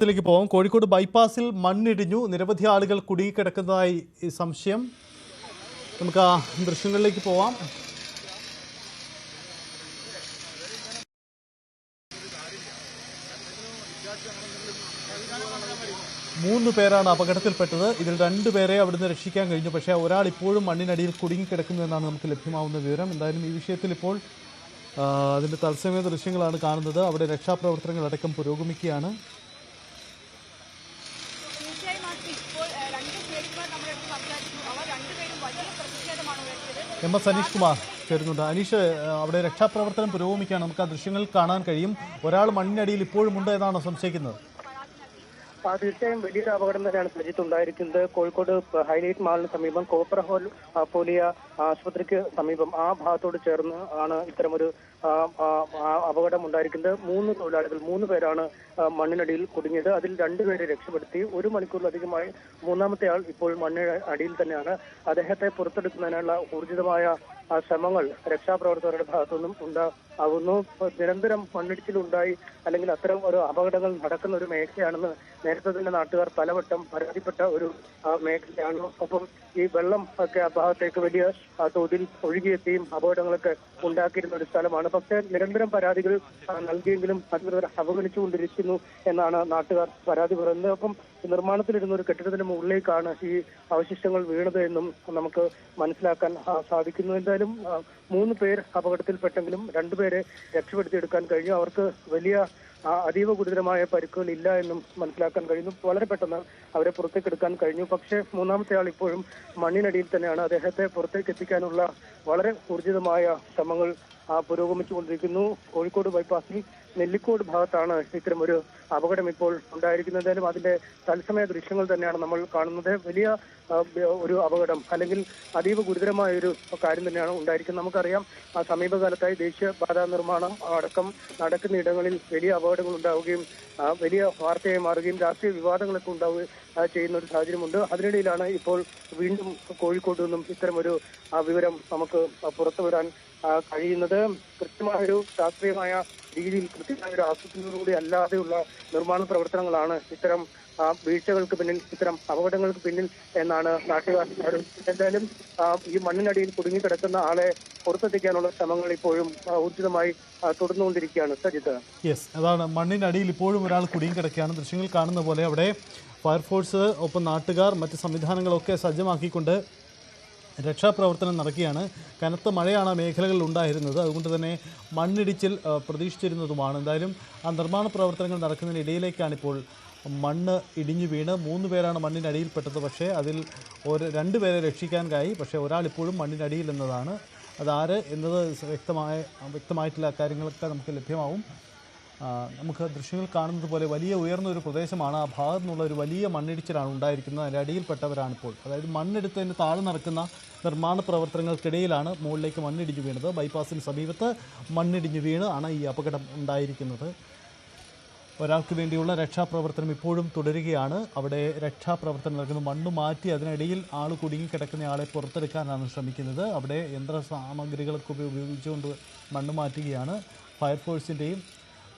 ിലേക്ക് പോകാം. കോഴിക്കോട് ബൈപ്പാസിൽ മണ്ണിടിഞ്ഞു, നിരവധി ആളുകൾ കുടുങ്ങിക്കിടക്കുന്നതായി സംശയം. നമുക്ക് ആ ദൃശ്യങ്ങളിലേക്ക് പോവാം. മൂന്ന് പേരാണ് അപകടത്തിൽപ്പെട്ടത്. ഇതിൽ രണ്ടുപേരെ അവിടുന്ന് രക്ഷിക്കാൻ കഴിഞ്ഞു. പക്ഷേ ഒരാൾ ഇപ്പോഴും മണ്ണിനടിയിൽ കുടുങ്ങിക്കിടക്കുന്നു എന്നാണ് നമുക്ക് ലഭ്യമാവുന്ന വിവരം. എന്തായാലും ഈ വിഷയത്തിൽ ഇപ്പോൾ അതിൻ്റെ തത്സമയ ദൃശ്യങ്ങളാണ് കാണുന്നത്. അവിടെ രക്ഷാപ്രവർത്തനങ്ങളടക്കം പുരോഗമിക്കുകയാണ്. MS അനീഷ് കുമാർ ചേരുന്നുണ്ട്. അനീഷ്, അവിടെ രക്ഷാപ്രവർത്തനം പുരോഗമിക്കുകയാണ്. നമുക്ക് ആ ദൃശ്യങ്ങൾ കാണാൻ കഴിയും. ഒരാൾ മണ്ണിനടിയിൽ ഇപ്പോഴും ഉണ്ട് എന്നാണോ സംശയിക്കുന്നത്? തീർച്ചയായും വലിയൊരു അപകടം തന്നെയാണ് സജിത്ത് ഉണ്ടായിരിക്കുന്നത്. കോഴിക്കോട് ഹൈലൈറ്റ് മാളിന് സമീപം കോപ്പർ ഹോൾ പോലിയ ആശുപത്രിക്ക് സമീപം ആ ഭാഗത്തോട് ചേർന്ന് ആണ് ഇത്തരമൊരു അപകടം ഉണ്ടായിരിക്കുന്നത്. മൂന്ന് പേരാണ് മണ്ണിനടിയിൽ കുടുങ്ങിയത്. അതിൽ രണ്ടുപേരെ രക്ഷപ്പെടുത്തി. 1 മണിക്കൂറിലധികമായി മൂന്നാമത്തെ ആൾ ഇപ്പോൾ മണ്ണിനടിയിൽ തന്നെയാണ്. അദ്ദേഹത്തെ പുറത്തെടുക്കുന്നതിനുള്ള ഊർജിതമായ ശ്രമങ്ങൾ രക്ഷാപ്രവർത്തകരുടെ ഭാഗത്തുനിന്നും ഉണ്ടാകുന്നു. നിരന്തരം മണ്ണിടിച്ചിലുണ്ടായി അല്ലെങ്കിൽ അത്തരം ഒരു അപകടങ്ങൾ നടക്കുന്ന ഒരു മേഖലയാണെന്ന് നേരത്തെ തന്നെ നാട്ടുകാർ പലവട്ടം പരാതിപ്പെട്ട ഒരു മേഖലയാണ്. ഒപ്പം ഈ വെള്ളം ഒക്കെ ആ ഭാഗത്തേക്ക് വലിയ തോതിൽ ഒഴുകിയെത്തിയും അപകടങ്ങളൊക്കെ ഉണ്ടാക്കിയിരുന്ന ഒരു സ്ഥലമാണ്. പക്ഷേ നിരന്തരം പരാതികൾ നൽകിയെങ്കിലും അധികൃതർ അവഗണിച്ചുകൊണ്ടിരിക്കുന്നു എന്നാണ് നാട്ടുകാർ പരാതി പറയുന്നത്. ഒപ്പം നിർമ്മാണത്തിലിരുന്ന ഒരു കെട്ടിടത്തിന് മുകളിലേക്കാണ് ഈ അവശിഷ്ടങ്ങൾ വീണത് എന്നും നമുക്ക് മനസ്സിലാക്കാൻ സാധിക്കുന്നു. എന്തായാലും 3 പേർ അപകടത്തിൽപ്പെട്ടെങ്കിലും 2 പേരെ രക്ഷപ്പെടുത്തിയെടുക്കാൻ കഴിഞ്ഞു. അവർക്ക് വലിയ അതീവ ഗുരുതരമായ പരിക്കുകൾ ഇല്ല എന്നും മനസ്സിലാക്കാൻ കഴിയുന്നു. വളരെ പെട്ടെന്ന് അവരെ പുറത്തേക്ക് എടുക്കാൻ കഴിഞ്ഞു. പക്ഷേ മൂന്നാമത്തെ ആൾ ഇപ്പോഴും മണ്ണിനടിയിൽ തന്നെയാണ്. അദ്ദേഹത്തെ പുറത്തേക്ക് എത്തിക്കാനുള്ള വളരെ ഊർജിതമായ ശ്രമങ്ങൾ പുരോഗമിച്ചുകൊണ്ടിരിക്കുന്നു. കോഴിക്കോട് ബൈപ്പാസിൽ നെല്ലിക്കോട് ഭാഗത്താണ് ഇത്തരമൊരു അപകടം ഇപ്പോൾ ഉണ്ടായിരിക്കുന്നത്. എന്തായാലും അതിന്റെ തത്സമയ ദൃശ്യങ്ങൾ തന്നെയാണ് നമ്മൾ കാണുന്നത്. വലിയ ഒരു അപകടം അല്ലെങ്കിൽ അതീവ ഗുരുതരമായ ഒരു കാര്യം തന്നെയാണ് ഉണ്ടായിരിക്കുന്നത്. നമുക്കറിയാം സമീപകാലത്തായി ദേശീയപാത നിർമ്മാണം അടക്കം നടക്കുന്ന ഇടങ്ങളിൽ വലിയ അപകടങ്ങൾ ഉണ്ടാവുകയും വലിയ വാർത്തയായി മാറുകയും രാഷ്ട്രീയ വിവാദങ്ങളൊക്കെ ഉണ്ടാവുകയും ചെയ്യുന്ന ഒരു സാഹചര്യമുണ്ട്. അതിനിടയിലാണ് ഇപ്പോൾ വീണ്ടും കോഴിക്കോട് നിന്നും ഇത്തരമൊരു വിവരം നമുക്ക് പുറത്തു വരാൻ കഴിയുന്നത്. കൃത്യമായൊരു ശാസ്ത്രീയമായ രീതിയിൽ കൃത്യമായ ഒരു ആസൂത്രണത്തിലൂടെ അല്ലാതെയുള്ള നിർമ്മാണ പ്രവർത്തനങ്ങളാണ് ഇത്തരം വീഴ്ചകൾക്ക് പിന്നിൽ, ഇത്തരം അപകടങ്ങൾക്ക് പിന്നിൽ എന്നാണ് നാട്ടുകാർ. എന്തായാലും ഈ മണ്ണിനടിയിൽ കുടുങ്ങിക്കിടക്കുന്ന ആളെ പുറത്തെത്തിക്കാനുള്ള ശ്രമങ്ങൾ ഇപ്പോഴും ഊർജിതമായി തുടർന്നുകൊണ്ടിരിക്കുകയാണ്. സജിത്ത്, യെസ്, അതാണ്, മണ്ണിനടിയിൽ ഇപ്പോഴും ഒരാൾ കുടുങ്ങിക്കിടക്കുകയാണ്. ദൃശ്യങ്ങൾ കാണുന്ന പോലെ അവിടെ ഫയർഫോഴ്സ്, ഒപ്പം നാട്ടുകാർ, മറ്റ് സംവിധാനങ്ങളൊക്കെ സജ്ജമാക്കിക്കൊണ്ട് രക്ഷാപ്രവർത്തനം നടക്കുകയാണ്. കനത്ത മഴയാണ് ആ മേഖലകളിൽ ഉണ്ടായിരുന്നത്. അതുകൊണ്ട് തന്നെ മണ്ണിടിച്ചിൽ പ്രതീക്ഷിച്ചിരുന്നതുമാണ്. എന്തായാലും ആ നിർമ്മാണ പ്രവർത്തനങ്ങൾ നടക്കുന്നതിനിടയിലേക്കാണിപ്പോൾ മണ്ണ് ഇടിഞ്ഞു വീണ് 3 പേരാണ് മണ്ണിനടിയിൽപ്പെട്ടത്. പക്ഷേ അതിൽ 2 പേരെ രക്ഷിക്കാനായി. പക്ഷേ ഒരാൾ ഇപ്പോഴും മണ്ണിനടിയിൽ എന്നതാണ്. അതാര് എന്നത് വ്യക്തമായിട്ടുള്ള കാര്യങ്ങളൊക്കെ നമുക്ക് ലഭ്യമാവും. നമുക്ക് ദൃശ്യങ്ങൾ കാണുന്നത് പോലെ വലിയ ഉയർന്ന ഒരു പ്രദേശമാണ്. ആ ഭാഗത്തു നിന്നുള്ള ഒരു വലിയ മണ്ണിടിച്ചിലാണ് ഉണ്ടായിരിക്കുന്നത്. അതിൻ്റെ അടിയിൽപ്പെട്ടവരാണിപ്പോൾ. അതായത് മണ്ണെടുത്തതിന് താഴെ നടക്കുന്ന നിർമ്മാണ പ്രവർത്തനങ്ങൾക്കിടയിലാണ് മുകളിലേക്ക് മണ്ണിടിഞ്ഞു വീണത്. ബൈപ്പാസിന് സമീപത്ത് മണ്ണിടിഞ്ഞു വീണ് ആണ് ഈ അപകടം ഉണ്ടായിരിക്കുന്നത്. ഒരാൾക്ക് വേണ്ടിയുള്ള രക്ഷാപ്രവർത്തനം ഇപ്പോഴും തുടരുകയാണ്. അവിടെ രക്ഷാപ്രവർത്തനം നടക്കുന്നു. മണ്ണ് മാറ്റി അതിനിടയിൽ ആൾ കുടുങ്ങിക്കിടക്കുന്ന ആളെ പുറത്തെടുക്കാനാണ് ശ്രമിക്കുന്നത്. അവിടെ യന്ത്ര സാമഗ്രികളൊക്കെ ഉപയോഗിച്ചുകൊണ്ട് മണ്ണ് മാറ്റുകയാണ്. ഫയർഫോഴ്സിൻ്റെയും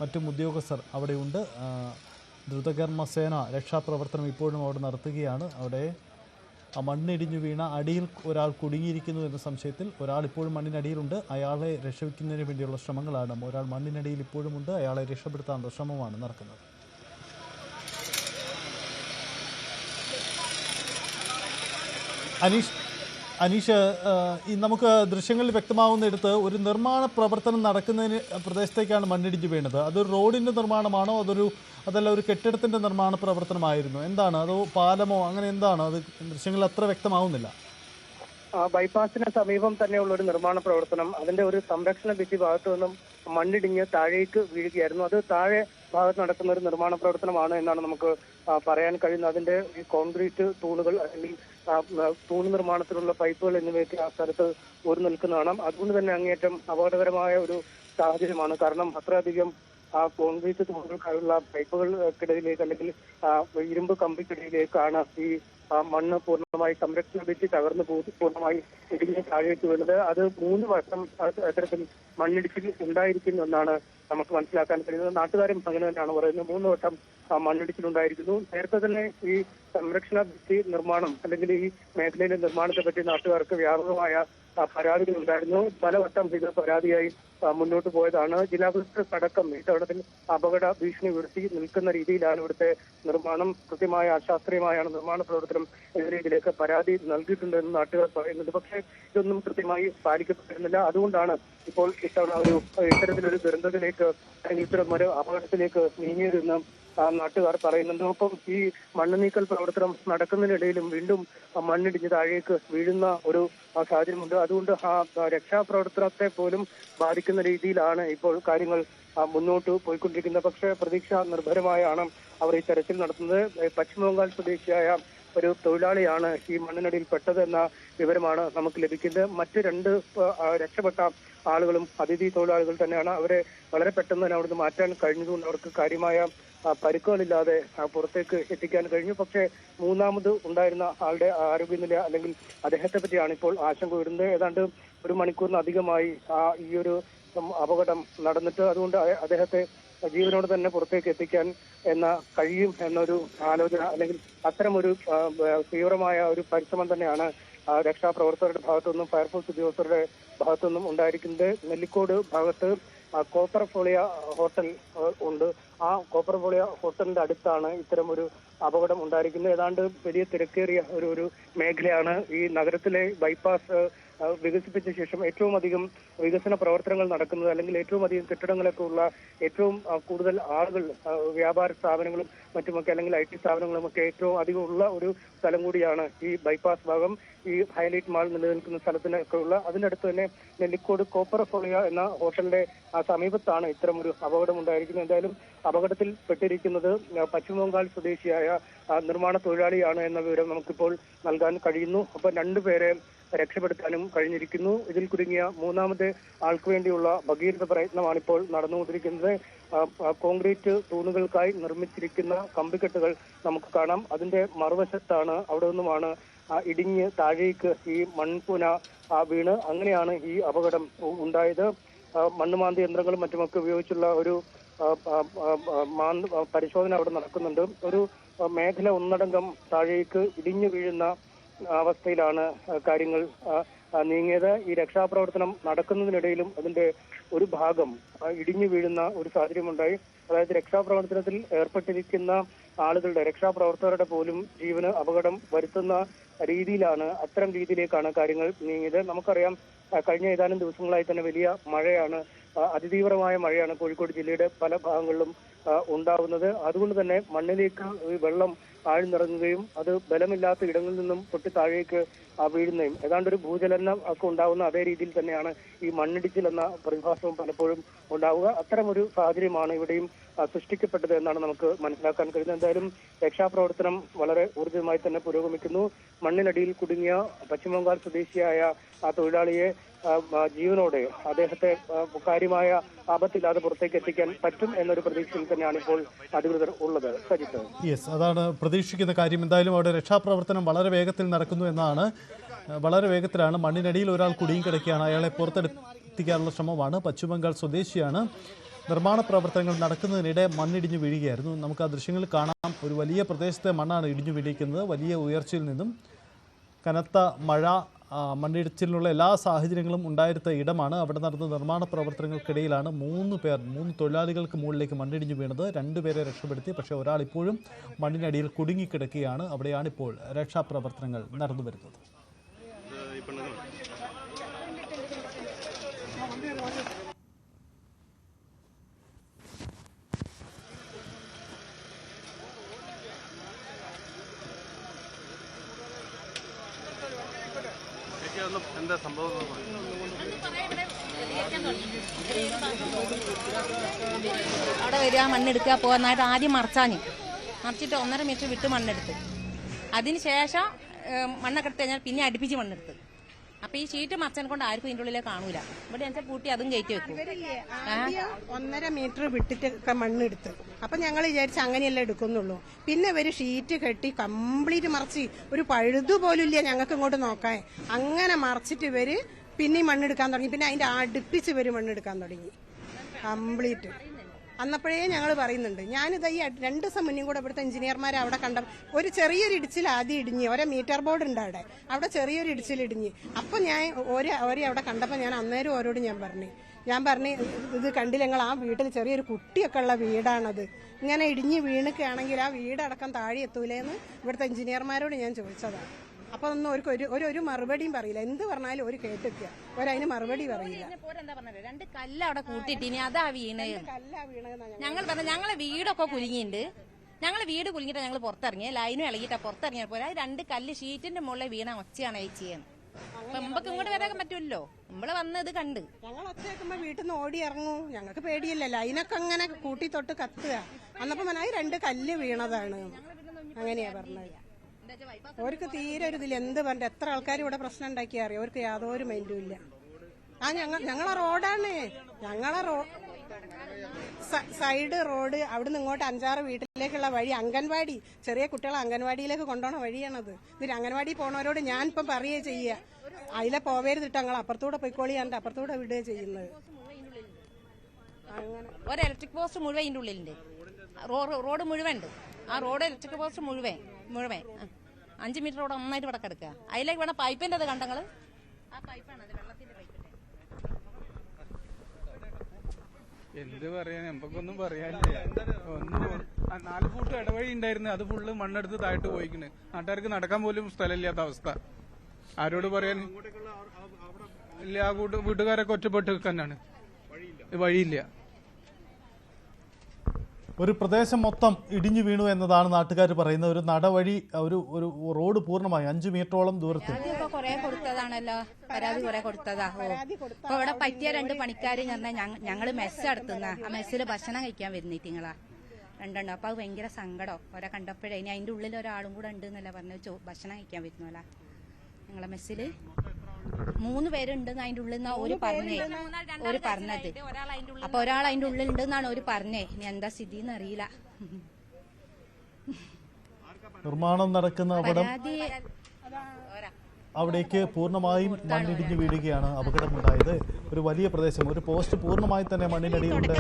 മറ്റും ഉദ്യോഗസ്ഥർ അവിടെയുണ്ട്. ദ്രുതകർമ്മസേന രക്ഷാപ്രവർത്തനം ഇപ്പോഴും അവിടെ നടത്തുകയാണ്. അവിടെ മണ്ണിടിഞ്ഞു വീണ അടിയിൽ ഒരാൾ കുടുങ്ങിയിരിക്കുന്നു എന്ന സംശയത്തിൽ ഒരാൾ ഇപ്പോഴും മണ്ണിനടിയിലുണ്ട്. അയാളെ രക്ഷിക്കുന്നതിന് വേണ്ടിയുള്ള ശ്രമങ്ങളാണ്. ഒരാൾ മണ്ണിനടിയിൽ ഇപ്പോഴുമുണ്ട്. അയാളെ രക്ഷപ്പെടുത്താനുള്ള ശ്രമമാണ് നടക്കുന്നത്. അനീഷ്, നമുക്ക് ദൃശ്യങ്ങളിൽ വ്യക്തമാവുന്നിടത്ത് ഒരു നിർമ്മാണ പ്രവർത്തനം നടക്കുന്നതിന് പ്രദേശത്തേക്കാണ് മണ്ണിടിഞ്ഞു വീണത്. അതൊരു റോഡിൻ്റെ നിർമ്മാണമാണോ അതല്ല ഒരു കെട്ടിടത്തിൻ്റെ നിർമ്മാണ പ്രവർത്തനമായിരുന്നു? എന്താണ്, അതോ പാലമോ, അങ്ങനെ എന്താണ്? അത് ദൃശ്യങ്ങളിൽ അത്ര വ്യക്തമാവുന്നില്ല. ബൈപ്പാസിന് സമീപം തന്നെയുള്ള ഒരു നിർമ്മാണ പ്രവർത്തനം, അതിന്റെ ഒരു സംരക്ഷണ ഭിത്തി ഭാഗത്തു നിന്നും മണ്ണിടിഞ്ഞ് താഴേക്ക് വീഴുകയായിരുന്നു. അത് താഴെ ഭാഗത്ത് നടക്കുന്ന ഒരു നിർമ്മാണ പ്രവർത്തനമാണ് എന്നാണ് നമുക്ക് പറയാൻ കഴിയുന്നത്. അതിന്റെ ഈ കോൺക്രീറ്റ് തൂണുകൾ അല്ലെങ്കിൽ തൂണ് നിർമ്മാണത്തിലുള്ള പൈപ്പുകൾ എന്നിവയൊക്കെ ആ സ്ഥലത്ത് ഒരു നിൽക്കുന്നതാണ്. അതുകൊണ്ട് തന്നെ അങ്ങേയറ്റം അപകടകരമായ ഒരു സാഹചര്യമാണ്. കാരണം അത്രയധികം ആ കോൺക്രീറ്റ് തൂണുകൾക്കായുള്ള പൈപ്പുകൾക്കിടയിലേക്ക് അല്ലെങ്കിൽ ഇരുമ്പ് കമ്പിക്കിടയിലേക്കാണ് ഈ മണ്ണ് പൂർണ്ണമായി സംരക്ഷണം വെച്ച് തകർന്നു പൂർണ്ണമായി ഇടിഞ്ഞ് താഴേക്ക് വീണത്. അത് 3 വർഷം അത്തരത്തിൽ മണ്ണിടിച്ചിൽ ഉണ്ടായിരിക്കുന്നു എന്നാണ് നമുക്ക് മനസ്സിലാക്കാൻ കഴിയുന്നത്. നാട്ടുകാരും അങ്ങനെ തന്നെയാണ് പറയുന്നത്. 3 വട്ടം മണ്ണിടിച്ചിലുണ്ടായിരിക്കുന്നു. നേരത്തെ തന്നെ ഈ സംരക്ഷണ ഭിത്തി നിർമ്മാണം അല്ലെങ്കിൽ ഈ മേഖലയിലെ നിർമ്മാണത്തെ പറ്റി നാട്ടുകാർക്ക് വ്യാപകമായ പരാതികൾ ഉണ്ടായിരുന്നു. പലവട്ടം ഇത് പരാതിയായി മുന്നോട്ട് പോയതാണ്. ജില്ലാ കളക്ടർ അടക്കം ഇത്തവണത്തിൽ അപകട ഭീഷണി ഉയർത്തി നിൽക്കുന്ന രീതിയിലാണ് ഇവിടുത്തെ നിർമ്മാണം. കൃത്യമായ അശാസ്ത്രീയമായാണ് നിർമ്മാണ പ്രവർത്തനം എന്ന രീതിയിലേക്ക് പരാതി നൽകിയിട്ടുണ്ടെന്ന് നാട്ടുകാർ പറയുന്നുണ്ട്. പക്ഷേ ഇതൊന്നും കൃത്യമായി പാലിക്കപ്പെട്ടിരുന്നില്ല. അതുകൊണ്ടാണ് ഇപ്പോൾ ഇത്തവണ ഇത്തരത്തിലൊരു ദുരന്തത്തിലേക്ക് അല്ലെങ്കിൽ ഇത്തരമൊരു അപകടത്തിലേക്ക് നീങ്ങിയതെന്ന് നാട്ടുകാർ പറയുന്നുണ്ട്. ഒപ്പം ഈ മണ്ണ് നീക്കൽ പ്രവർത്തനം നടക്കുന്നതിനിടയിലും വീണ്ടും മണ്ണിടിഞ്ഞ് താഴേക്ക് വീഴുന്ന ഒരു സാഹചര്യമുണ്ട്. അതുകൊണ്ട് രക്ഷാപ്രവർത്തനത്തെ പോലും ബാധിക്കുന്ന രീതിയിലാണ് ഇപ്പോൾ കാര്യങ്ങൾ മുന്നോട്ട് പോയിക്കൊണ്ടിരിക്കുന്നത്. പക്ഷേ പ്രതീക്ഷ നിർഭരമായാണ് അവർ ഈ തെരച്ചിൽ നടത്തുന്നത്. പശ്ചിമബംഗാൾ സ്വദേശിയായ ഒരു തൊഴിലാളിയാണ് ഈ മണ്ണിനടിയിൽ പെട്ടതെന്ന വിവരമാണ് നമുക്ക് ലഭിക്കുന്നത്. മറ്റ് 2 രക്ഷപ്പെട്ട ആളുകളും അതിഥി തൊഴിലാളികൾ തന്നെയാണ്. അവരെ വളരെ പെട്ടെന്ന് തന്നെ അവിടുന്ന് മാറ്റാൻ കഴിഞ്ഞതുകൊണ്ട് അവർക്ക് കാര്യമായ പരിക്കുകളില്ലാതെ പുറത്തേക്ക് എത്തിക്കാൻ കഴിഞ്ഞു. പക്ഷേ മൂന്നാമത് ഉണ്ടായിരുന്ന ആളുടെ ആരോഗ്യനില അല്ലെങ്കിൽ അദ്ദേഹത്തെ പറ്റിയാണ് ഇപ്പോൾ ആശങ്ക വരുന്നത്. ഏതാണ്ട് 1 മണിക്കൂറിനധികമായി ഈ ഒരു അപകടം നടന്നിട്ട് അതുകൊണ്ട് അദ്ദേഹത്തെ ജീവനോട് തന്നെ പുറത്തേക്ക് എത്തിക്കാൻ കഴിയും എന്നൊരു ആലോചന അല്ലെങ്കിൽ അത്തരമൊരു തീവ്രമായ ഒരു പരിശ്രമം തന്നെയാണ് രക്ഷാപ്രവർത്തകരുടെ ഭാഗത്തുനിന്നും ഫയർഫോഴ്സ് ഉദ്യോഗസ്ഥരുടെ ഭാഗത്തുനിന്നും ഉണ്ടായിരിക്കുന്നത്. നെല്ലിക്കോട് ഭാഗത്ത് കോപ്പർഫോളിയ ഹോട്ടൽ ഉണ്ട്. ആ കോപ്പർഫോളിയ ഹോട്ടലിന്റെ അടുത്താണ് ഇത്തരം ഒരു അപകടം ഉണ്ടായിരിക്കുന്നത്. ഏതാണ്ട് വലിയ തിരക്കേറിയ ഒരു മേഖലയാണ്. ഈ നഗരത്തിലെ ബൈപ്പാസ് വികസിപ്പിച്ച ശേഷം ഏറ്റവും അധികം വികസന പ്രവർത്തനങ്ങൾ നടക്കുന്നത് അല്ലെങ്കിൽ ഏറ്റവും അധികം കെട്ടിടങ്ങളൊക്കെ ഉള്ള ഏറ്റവും കൂടുതൽ ആളുകൾ വ്യാപാര സ്ഥാപനങ്ങളും മറ്റുമൊക്കെ അല്ലെങ്കിൽ IT സ്ഥാപനങ്ങളും ഒക്കെ ഏറ്റവും അധികം ഉള്ള ഒരു സ്ഥലം കൂടിയാണ് ഈ ബൈപ്പാസ് ഭാഗം. ഈ ഹൈലൈറ്റ് മാൾ നിലനിൽക്കുന്ന സ്ഥലത്തിനൊക്കെ ഉള്ള അതിനടുത്ത് തന്നെ നെല്ലിക്കോട് കോപ്പർഫോളിയ എന്ന ഹോട്ടലിന്റെ സമീപത്താണ് ഇത്തരം ഒരു അപകടം ഉണ്ടായിരിക്കുന്നത്. എന്തായാലും അപകടത്തിൽ പെട്ടിരിക്കുന്നത് പശ്ചിമബംഗാൾ സ്വദേശിയായ നിർമ്മാണ തൊഴിലാളിയാണ് എന്ന വിവരം നമുക്കിപ്പോൾ നൽകാൻ കഴിയുന്നു. ഒപ്പം 2 പേരെ രക്ഷപ്പെടുത്താനും കഴിഞ്ഞിരിക്കുന്നു. ഇതിൽ കുടുങ്ങിയ 3ാമത്തെ ആൾക്ക് വേണ്ടിയുള്ള ഭഗീരഥ പ്രയത്നമാണ് ഇപ്പോൾ നടന്നുകൊണ്ടിരിക്കുന്നത്. കോൺക്രീറ്റ് തൂണുകൾക്കായി നിർമ്മിച്ചിരിക്കുന്ന കമ്പിക്കെട്ടുകൾ നമുക്ക് കാണാം. അതിന്റെ മറുവശത്താണ് അവിടെ നിന്നുമാണ് ഇടിഞ്ഞ് താഴേക്ക് ഈ മൺകൂന വീണ് അങ്ങനെയാണ് ഈ അപകടം ഉണ്ടായത്. മണ്ണുമാന്തി യന്ത്രങ്ങളും മറ്റുമൊക്കെ ഉപയോഗിച്ചുള്ള ഒരു പരിശോധന അവിടെ നടക്കുന്നുണ്ട്. ഒരു മേഖല ഒന്നടങ്കം താഴേക്ക് ഇടിഞ്ഞു വീഴുന്ന അവസ്ഥയിലാണ് കാര്യങ്ങൾ നീങ്ങിയത്. ഈ രക്ഷാപ്രവർത്തനം നടക്കുന്നതിനിടയിലും അതിന്റെ ഒരു ഭാഗം ഇടിഞ്ഞു വീഴുന്ന ഒരു സാഹചര്യമുണ്ടായി. അതായത് രക്ഷാപ്രവർത്തനത്തിൽ ഏർപ്പെട്ടിരിക്കുന്ന ആളുകളുടെ രക്ഷാപ്രവർത്തകരുടെ പോലും ജീവന് അപകടം വരുത്തുന്ന രീതിയിലാണ് അത്തരം രീതിയിലേക്കാണ് കാര്യങ്ങൾ നീങ്ങിയത്. നമുക്കറിയാം കഴിഞ്ഞ ഏതാനും ദിവസങ്ങളായി തന്നെ വലിയ മഴയാണ്, അതിതീവ്രമായ മഴയാണ് കോഴിക്കോട് ജില്ലയുടെ പല ഭാഗങ്ങളിലും ഉണ്ടാവുന്നത്. അതുകൊണ്ട് തന്നെ മണ്ണിലേക്ക് വെള്ളം ആഴ്ന്നിറങ്ങുകയും അത് ബലമില്ലാത്ത ഇടങ്ങളിൽ നിന്നും പൊട്ടി താഴേക്ക് വീഴുന്നതും ഏതാണ്ട് ഒരു ഭൂചലനം ഒക്കെ ഉണ്ടാവുന്ന അതേ രീതിയിൽ തന്നെയാണ് ഈ മണ്ണിടിച്ചിൽ എന്ന പ്രതിഭാസവും പലപ്പോഴും ഉണ്ടാവുക. അത്തരമൊരു സാഹചര്യമാണ് ഇവിടെയും സൃഷ്ടിക്കപ്പെട്ടത് എന്നാണ് നമുക്ക് മനസ്സിലാക്കാൻ കഴിയുന്നത്. എന്തായാലും രക്ഷാപ്രവർത്തനം വളരെ ഊർജിതമായി തന്നെ പുരോഗമിക്കുന്നു. മണ്ണിനടിയിൽ കുടുങ്ങിയ പശ്ചിമബംഗാൾ സ്വദേശിയായ ആ തൊഴിലാളിയെ ജീവനോടെ അദ്ദേഹത്തെ കാര്യമായ ആപത്തില്ലാതെ പുറത്തേക്ക് എത്തിക്കാൻ പറ്റും എന്നൊരു പ്രതീക്ഷയിൽ തന്നെയാണ് ഇപ്പോൾ അധികൃതർ ഉള്ളത്. സജിത്ത്, യെസ്, അതാണ് പ്രതീക്ഷിക്കുന്ന കാര്യം. എന്തായാലും അവിടെ രക്ഷാപ്രവർത്തനം വളരെ വേഗത്തിൽ നടക്കുന്നു എന്നാണ്. വളരെ വേഗത്തിലാണ്. മണ്ണിനടിയിൽ ഒരാൾ കുടുങ്ങി കിടക്കുകയാണ്. അയാളെ പുറത്തെത്തിക്കാനുള്ള ശ്രമമാണ്. പശ്ചിമബംഗാൾ സ്വദേശിയാണ്. നിർമ്മാണ പ്രവർത്തനങ്ങൾ നടക്കുന്നതിനിടെ മണ്ണിടിഞ്ഞു വീഴുകയായിരുന്നു. നമുക്ക് ആ ദൃശ്യങ്ങൾ കാണാം. ഒരു വലിയ പ്രദേശത്തെ മണ്ണാണ് ഇടിഞ്ഞു വീഴിക്കുന്നത്. വലിയ ഉയർച്ചയിൽ നിന്നും കനത്ത മഴ, മണ്ണിടിച്ചിലിനുള്ള എല്ലാ സാഹചര്യങ്ങളും ഉണ്ടായിരുന്ന ഇടമാണ്. അവിടെ നടന്ന നിർമ്മാണ പ്രവർത്തനങ്ങൾക്കിടയിലാണ് 3 തൊഴിലാളികൾക്ക് മുകളിലേക്ക് മണ്ണിടിഞ്ഞു വീണത്. 2 പേരെ രക്ഷപ്പെടുത്തി. പക്ഷേ ഒരാൾ ഇപ്പോഴും മണ്ണിനടിയിൽ കുടുങ്ങിക്കിടക്കുകയാണ്. അവിടെയാണിപ്പോൾ രക്ഷാപ്രവർത്തനങ്ങൾ നടന്നു വരുന്നത്. എന്താ സംഭവം? അവിടെ വരിക, മണ്ണെടുക്കുക, പോകുന്നതായിട്ട് ആദ്യം മറിച്ചിട്ട് 1.5 മീറ്റർ വിട്ട് മണ്ണെടുത്ത്, അതിന് ശേഷം മണ്ണൊക്കെ എടുത്ത് കഴിഞ്ഞാൽ പിന്നെ അടുപ്പിച്ച് മണ്ണെടുത്ത്, അപ്പൊ ഈ ഷീറ്റ് മറച്ചനെ കൊണ്ട് ആർക്കും ഇതിന്റെ ഉള്ളിലെ കാണൂല. ഇവിടെ വെച്ചാൽ പൂട്ടി അതും കയറ്റി വെക്കും. ആദ്യം 1.5 മീറ്റർ വിട്ടിട്ട് മണ്ണെടുത്ത്. അപ്പൊ ഞങ്ങൾ വിചാരിച്ച അങ്ങനെയല്ലേ എടുക്കുന്നുള്ളൂ. പിന്നെ ഇവര് ഷീറ്റ് കെട്ടി കംപ്ലീറ്റ് മറച്ച്, ഒരു പഴുതുപോലും ഇല്ല ഞങ്ങൾക്ക് ഇങ്ങോട്ട് നോക്കാൻ. അങ്ങനെ മറച്ചിട്ട് ഇവര് പിന്നെയും മണ്ണെടുക്കാൻ തുടങ്ങി. പിന്നെ അതിന്റെ അടുപ്പിച്ച് ഇവര് മണ്ണെടുക്കാൻ തുടങ്ങി കംപ്ലീറ്റ്. അന്നപ്പോഴേ ഞങ്ങൾ പറയുന്നുണ്ട്. ഞാനിത് ഈ 2 ദിവസം മുന്നേ കൂടെ ഇവിടുത്തെ എഞ്ചിനീയർമാരെ അവിടെ കണ്ട ഒരു ചെറിയൊരു ഇടിച്ചിൽ ആദ്യം ഇടിഞ്ഞ്, ഒരേ മീറ്റർ ബോർഡ് ഉണ്ട് അവിടെ ചെറിയൊരു ഇടിച്ചിൽ ഇടിഞ്ഞ്. അപ്പൊ ഞാൻ ഒരേ അവിടെ കണ്ടപ്പോൾ ഞാൻ അന്നേരം ഓരോട് ഞാൻ പറഞ്ഞു ഇത് കണ്ടില്ല നിങ്ങൾ, ആ വീട്ടിൽ ചെറിയൊരു കുട്ടിയൊക്കെ ഉള്ള വീടാണത്, ഇങ്ങനെ ഇടിഞ്ഞ് വീണൊക്കെയാണെങ്കിൽ ആ വീടടക്കം താഴെ എത്തൂലേന്ന് ഇവിടുത്തെ എഞ്ചിനീയർമാരോട് ഞാൻ ചോദിച്ചതാണ്. അപ്പൊ ഒന്നും ഒരു മറുപടിയും പറയില്ല. എന്ത് പറഞ്ഞാലും ഒരു കേട്ടിക്കുക, ഒരതിന് മറുപടി പറയില്ല. 2 കല്ല് അവിടെ കൂട്ടിയിട്ടിനി അതാ വീണത്. ഞങ്ങൾ പറഞ്ഞു ഞങ്ങളെ വീടൊക്കെ കുലുങ്ങിണ്ട്. ഞങ്ങളെ വീട് കുലുങ്ങിട്ട് ഞങ്ങൾ പുറത്തിറങ്ങിയ ലൈനും ഇളകിയിട്ടാ പുറത്തിറങ്ങിയ പോലെ 2 കല്ല് ഷീറ്റിന്റെ മുകളിൽ വീണ ഒച്ചയാണ് ചെയ്യുന്നത്. അപ്പൊ നമുക്ക് ഇങ്ങോട്ട് വരാൻ പറ്റുമല്ലോ, നമ്മള് വന്നത് കണ്ട്. ഞങ്ങൾ ഒച്ച കേൾക്കുമ്പോ വീട്ടിൽ നിന്ന് ഓടി ഇറങ്ങും. ഞങ്ങൾക്ക് പേടിയില്ല, ലൈനൊക്കെ അങ്ങനെ കൂട്ടി തൊട്ട് കത്തുക. അന്നപ്പോ മനസ്സിലായി 2 കല്ല് വീണതാണ്. അങ്ങനെയാ പറഞ്ഞത്. അവർക്ക് തീരെ ഒരു ഇതില്ല. എന്ത് പറഞ്ഞ എത്ര ആൾക്കാർ ഇവിടെ പ്രശ്നം ഉണ്ടാക്കിയാ അറിയാം, അവർക്ക് യാതൊരു മൈൻഡും ഇല്ല. ഞങ്ങളെ റോഡാണ്, സൈഡ് റോഡ്. അവിടുന്ന് ഇങ്ങോട്ട് 5-6 വീട്ടിലേക്കുള്ള വഴി, അംഗൻവാടി, ചെറിയ കുട്ടികളെ അംഗൻവാടിയിലേക്ക് കൊണ്ടുപോണ വഴിയാണത്. ഇതിന് അംഗൻവാടി പോണവരോട് ഞാൻ ഇപ്പം പറയുകയെ ചെയ്യുക, അതിലെ പോവരുതിട്ട് ഞങ്ങൾ അപ്പുറത്തൂടെ പോയിക്കോളിയാണ്ട് അപ്പുറത്തൂടെ വിടുകയാണ് ചെയ്യുന്നത്. അങ്ങനെ ഒരു ഇലക്ട്രിക് പോസ്റ്റ് മുഴുവൻ ഇതിന്റെ ഉള്ളിലുണ്ട്. റോഡ് മുഴുവൻ ഉണ്ട്. ആ റോഡ് ഇലക്ട്രിക് പോസ്റ്റ് മുഴുവൻ 5 മീറ്റർ റോഡ് ഒന്നായിട്ട് ഇവിടെ കിടക്കുക. അതിലേക്ക് വേണം പൈപ്പിന്റെ അത് കണ്ടങ്ങള്, ആ പൈപ്പാണ് അത് വെള്ളത്തിന്റെ പൈപ്പിന്റെ. എന്ത് പറയാൻ, നമുക്കൊന്നും പറയാനില്ല. 4 ഫൂട്ട് ഇടവഴി ഉണ്ടായിരുന്നു, അത് ഫുള്ള് മണ്ണെടുത്ത് താഴ്ത്ത് പോയിക്കണ്. നാട്ടുകാർക്ക് നടക്കാൻ പോലും സ്ഥലമില്ലാത്ത അവസ്ഥ. ആരോട് പറയാൻ ഇല്ല. ആ വീട്ടുകാരൊക്കെ ഒറ്റപ്പെട്ട് തന്നെയാണ്, വഴിയില്ല. ഒരു പ്രദേശം മൊത്തം ഇടിഞ്ഞു വീണു എന്നതാണ് നാട്ടുകാർ പറയുന്നത്. ഒരു നടവഴി, ഒരു റോഡ് പൂർണ്ണമായി 5 മീറ്ററോളം ദൂരത്തിൽ. കുറെ കൊടുത്തതാണല്ലോ, പരാതി കുറെ കൊടുത്തതാ. അപ്പൊ ഇവിടെ പറ്റിയ 2 പണിക്കാര് ഞങ്ങള് മെസ്സ് നടത്തുന്ന, ആ മെസ്സിൽ ഭക്ഷണം കഴിക്കാൻ വരുന്നിട്ടിങ്ങളാ 2 അപ്പൊ അത് ഭയങ്കര സങ്കടം. ഓരോ കണ്ടപ്പോഴേ ഇനി അതിന്റെ ഉള്ളിൽ ഒരാളും കൂടെ ഉണ്ട് എന്നല്ല പറഞ്ഞു ഭക്ഷണം കഴിക്കാൻ വരുന്നല്ല. ഞങ്ങളെ മെസ്സില് 3 പേരുണ്ടെന്ന് അതിന്റെ ഉള്ളിൽ നിന്നാ ഒരു പറഞ്ഞത്. അപ്പൊ ഒരാൾ അതിന്റെ ഉള്ളിൽ ഉണ്ടെന്നാണ് ഒരു പറഞ്ഞേ. ഇനി എന്താ സ്ഥിതി എന്നറിയില്ല. നിർമ്മാണം നടക്കുന്ന അവിടേക്ക് പൂർണ്ണമായും മണ്ണിടിഞ്ഞ് വീഴുകയാണ് അപകടമുണ്ടായത്. ഒരു വലിയ പ്രദേശം, ഒരു പോസ്റ്റ് പൂർണ്ണമായി തന്നെ മണ്ണിനടിയിലുണ്ട്.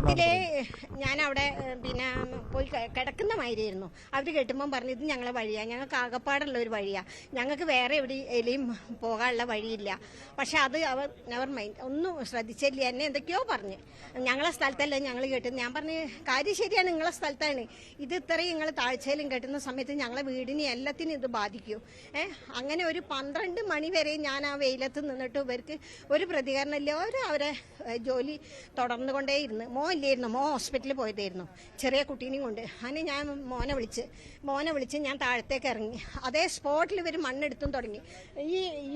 ഞാൻ അവിടെ പിന്നെ പോയി കിടക്കുന്ന മാതിരിയായിരുന്നു. അവർ കേട്ടുമ്പോൾ പറഞ്ഞു ഇത് ഞങ്ങളെ വഴിയാണ്, ഞങ്ങൾക്ക് ആകപ്പാടുള്ള ഒരു വഴിയാണ്, ഞങ്ങൾക്ക് വേറെ എവിടെയും പോകാനുള്ള വഴിയില്ല. പക്ഷെ അത് അവർ മൈൻഡ് ഒന്നും ശ്രദ്ധിച്ചില്ല. എന്നെ എന്തൊക്കെയോ പറഞ്ഞ് ഞങ്ങളെ സ്ഥലത്തല്ല ഞങ്ങൾ കേട്ടത്. ഞാൻ പറഞ്ഞു കാര്യം ശരിയാണ്, നിങ്ങളെ സ്ഥലത്താണ് ഇത്. ഇത്രയും നിങ്ങൾ താഴ്ചയിലും കെട്ടുന്ന സമയത്ത് ഞങ്ങളെ വീടിനെ എല്ലാത്തിനും ഇത് ബാധിക്കും. അങ്ങനെ ഒരു 12 മണി വരെ ഞാൻ ആ വെയിലത്ത് നിന്നിട്ട് ഇവർക്ക് ഒരു പ്രതികരണം ഇല്ല. അവരെ ജോലി തുടർന്നുകൊണ്ടേയിരുന്നു. ഇല്ലായിരുന്നു, ഹോസ്പിറ്റലിൽ പോയതായിരുന്നു ചെറിയ കുട്ടീനെയും കൊണ്ട്. അങ്ങനെ ഞാൻ മോനെ വിളിച്ച് ഞാൻ താഴത്തേക്ക് ഇറങ്ങി. അതേ സ്പോട്ടിൽ ഇവർ മണ്ണെടുത്തും തുടങ്ങി.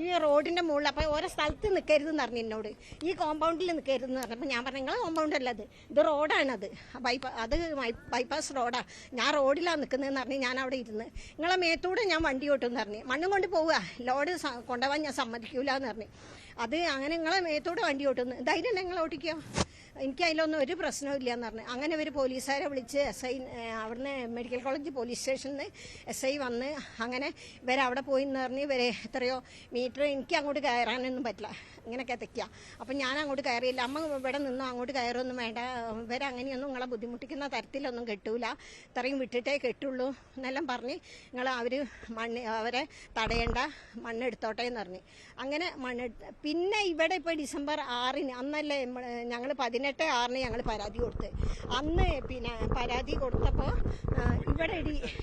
ഈ റോഡിന്റെ മുകളിൽ. അപ്പോൾ ഓരോ സ്ഥലത്ത് നിൽക്കരുതെന്ന് പറഞ്ഞു എന്നോട്, ഈ കോമ്പൗണ്ടിൽ നിൽക്കരുതെന്ന് പറഞ്ഞപ്പോൾ ഞാൻ പറഞ്ഞു നിങ്ങളെ കോമ്പൗണ്ട് അല്ല, ഇത് റോഡാണത്, അത് ബൈപ്പാസ് റോഡാണ്, ഞാൻ റോഡിലാണ് നിൽക്കുന്നതെന്ന് പറഞ്ഞ് ഞാൻ അവിടെ ഇരുന്ന് നിങ്ങളെ മേത്തൂടെ ഞാൻ വണ്ടി ഓട്ടുമെന്ന് പറഞ്ഞു. മണ്ണും കൊണ്ട് പോവുക, ലോഡ് കൊണ്ടുപോകാൻ ഞാൻ സമ്മതിക്കൂല എന്ന് പറഞ്ഞു. അത് അങ്ങനെ നിങ്ങളെ മേത്തൂടെ വണ്ടി ഓട്ടുന്നു, ധൈര്യം നിങ്ങൾ ഓട്ടിക്കോ, എനിക്ക് അതിലൊന്നും ഒരു പ്രശ്നവും ഇല്ല എന്ന് പറഞ്ഞു. അങ്ങനെ ഇവർ പോലീസുകാരെ വിളിച്ച് SI അവിടുന്ന് മെഡിക്കൽ കോളേജ് പോലീസ് സ്റ്റേഷനിൽ നിന്ന് SI വന്ന് അങ്ങനെ ഇവരവിടെ പോയി എന്ന് പറഞ്ഞ് ഇവരെ എത്രയോ മീറ്റർ, എനിക്ക് അങ്ങോട്ട് കയറാനൊന്നും പറ്റില്ല, ഇങ്ങനെ കിതയ്ക്കുക. അപ്പം ഞാൻ അങ്ങോട്ട് കയറിയില്ല. അമ്മ ഇവിടെ നിന്നും അങ്ങോട്ട് കയറൊന്നും വേണ്ട, ഇവരങ്ങനെയൊന്നും നിങ്ങളെ ബുദ്ധിമുട്ടിക്കുന്ന തരത്തിലൊന്നും കെട്ടൂല, ഇത്രയും വിട്ടിട്ടേ കെട്ടുള്ളൂ എന്നെല്ലാം പറഞ്ഞ് അവരെ തടയേണ്ട, മണ്ണെടുത്തോട്ടെ എന്ന് പറഞ്ഞ് അങ്ങനെ മണ്ണെടുത്ത്. പിന്നെ ഇവിടെ ഇപ്പോൾ December 6-ന് അന്നല്ലേ ഞങ്ങൾ 18/6-ന് ഞങ്ങൾ പരാതി കൊടുത്ത്. അന്ന് പിന്നെ പരാതി കൊടുത്തപ്പോൾ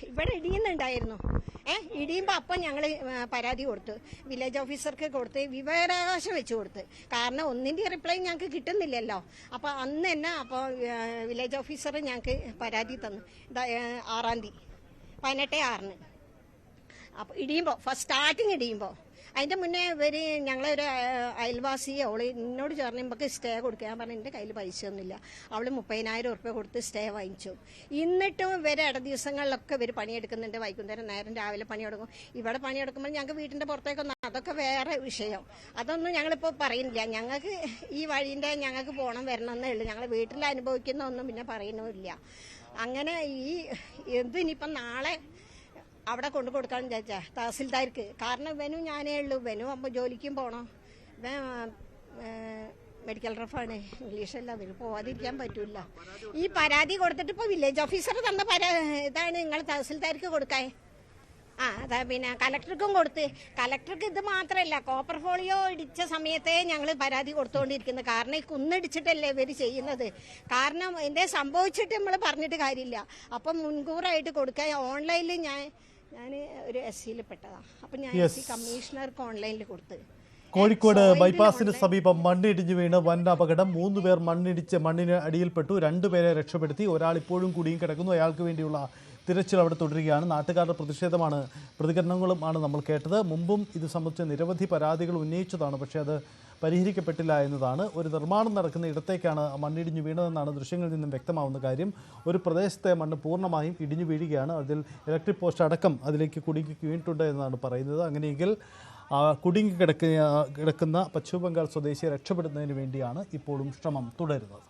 ഇവിടെ ഇടിയുന്നുണ്ടായിരുന്നു. ഇടിയുമ്പോൾ അപ്പം ഞങ്ങൾ പരാതി കൊടുത്തു, വില്ലേജ് ഓഫീസർക്ക് കൊടുത്ത്, വിവരാവകാശം വെച്ച് കൊടുത്ത്. കാരണം ഒന്നിൻ്റെ റിപ്ലൈ ഞങ്ങൾക്ക് കിട്ടുന്നില്ലല്ലോ. അപ്പോൾ അന്ന് തന്നെ അപ്പോൾ വില്ലേജ് ഓഫീസർ ഞങ്ങൾക്ക് പരാതി തന്നു 6-ാം തീയതി 18/6-ന്. അപ്പോൾ ഇടിയുമ്പോൾ സ്റ്റാർട്ടിങ് ഇടിയുമ്പോൾ അതിൻ്റെ മുന്നേ ഇവർ ഞങ്ങളൊരു അയൽവാസി അവൾ എന്നോട് ചേർന്ന് നമുക്ക് സ്റ്റേ കൊടുക്കുക. ഞാൻ പറഞ്ഞു എൻ്റെ കയ്യിൽ പൈസ ഒന്നുമില്ല. അവൾ 30,000 ഉറുപ്പ്യ കൊടുത്ത് സ്റ്റേ വാങ്ങിച്ചു. എന്നിട്ടും ഇവർ ഇട ദിവസങ്ങളിലൊക്കെ ഇവർ പണിയെടുക്കുന്നുണ്ട്. വൈകുന്നേരം നേരം രാവിലെ പണിയെടുക്കും. ഇവിടെ പണിയെടുക്കുമ്പോൾ ഞങ്ങൾക്ക് വീട്ടിൻ്റെ പുറത്തേക്കൊന്നും അതൊക്കെ വേറെ വിഷയം. അതൊന്നും ഞങ്ങളിപ്പോൾ പറയുന്നില്ല. ഞങ്ങൾക്ക് ഈ വഴീൻ്റെ ഞങ്ങൾക്ക് പോകണം വരണമെന്നേ ഉള്ളൂ. ഞങ്ങൾ വീട്ടിൽ അനുഭവിക്കുന്ന ഒന്നും പിന്നെ പറയുന്നുമില്ല. അങ്ങനെ ഇനിയിപ്പം നാളെ അവിടെ കൊണ്ടു കൊടുക്കാൻ വിചാരിച്ചാ തഹസിൽദാർക്ക്. കാരണം ഇവനും ഞാനേ ഉള്ളൂ. ഇവനും അപ്പോൾ ജോലിക്കും പോകണം. ഇവൻ മെഡിക്കൽ റഫാണ്, ഇംഗ്ലീഷല്ല. അതിന് പോവാതിരിക്കാൻ പറ്റില്ല. ഈ പരാതി കൊടുത്തിട്ട് ഇപ്പോൾ വില്ലേജ് ഓഫീസർ തന്ന ഇതാണ് നിങ്ങൾ തഹസിൽദാർക്ക് കൊടുക്കാൻ. അതാ പിന്നെ കലക്ടർക്കും കൊടുത്ത്. കലക്ടർക്ക് ഇത് മാത്രമല്ല, കോപ്പർ ഫോളിയോ ഇടിച്ച സമയത്തേ ഞങ്ങൾ പരാതി കൊടുത്തുകൊണ്ടിരിക്കുന്നത്. കാരണം ഈ കുന്നിടിച്ചിട്ടല്ലേ ഇവർ ചെയ്യുന്നത്. കാരണം എന്തേ സംഭവിച്ചിട്ട് നമ്മൾ പറഞ്ഞിട്ട് കാര്യമില്ല. അപ്പം മുൻകൂറായിട്ട് കൊടുക്കാൻ ഓൺലൈനിൽ ഞാൻ ഒരു SC-യിൽ പെട്ടതാണ്. അപ്പം ഞാൻ SC കമ്മീഷണർക്ക് ഓൺലൈനിൽ കൊടുത്ത്. കോഴിക്കോട് ബൈപ്പാസിന് സമീപം മണ്ണിടിഞ്ഞു വീണ് വൻ അപകടം. 3 പേർ മണ്ണിന് അടിയിൽപ്പെട്ടു. 2 പേരെ രക്ഷപ്പെടുത്തി. ഒരാൾ ഇപ്പോഴും കുടുങ്ങി കിടക്കുന്നു. അയാൾക്ക് വേണ്ടിയുള്ള തിരച്ചിൽ അവിടെ തുടരുകയാണ്. നാട്ടുകാരുടെ പ്രതികരണങ്ങളുമാണ് നമ്മൾ കേട്ടത്. മുമ്പും ഇത് സംബന്ധിച്ച് നിരവധി പരാതികൾ ഉന്നയിച്ചതാണ്. പക്ഷേ അത് പരിഹരിക്കപ്പെട്ടില്ല എന്നതാണ്. ഒരു നിർമ്മാണം നടക്കുന്ന ഇടത്തേക്കാണ് മണ്ണിടിഞ്ഞു വീണതെന്നാണ് ദൃശ്യങ്ങളിൽ നിന്നും വ്യക്തമാവുന്ന കാര്യം. ഒരു പ്രദേശത്തെ മണ്ണ് പൂർണ്ണമായും ഇടിഞ്ഞു വീഴുകയാണ്. അതിൽ ഇലക്ട്രിക് പോസ്റ്റ് അടക്കം അതിലേക്ക് കുടുങ്ങി വീണിട്ടുണ്ട് എന്നാണ് പറയുന്നത്. അങ്ങനെയെങ്കിൽ കുടുങ്ങി കിടക്കുന്ന പശ്ചിമ ബംഗാൾ സ്വദേശിയെ രക്ഷപ്പെടുന്നതിന് വേണ്ടിയാണ് ഇപ്പോഴും ശ്രമം തുടരുന്നത്.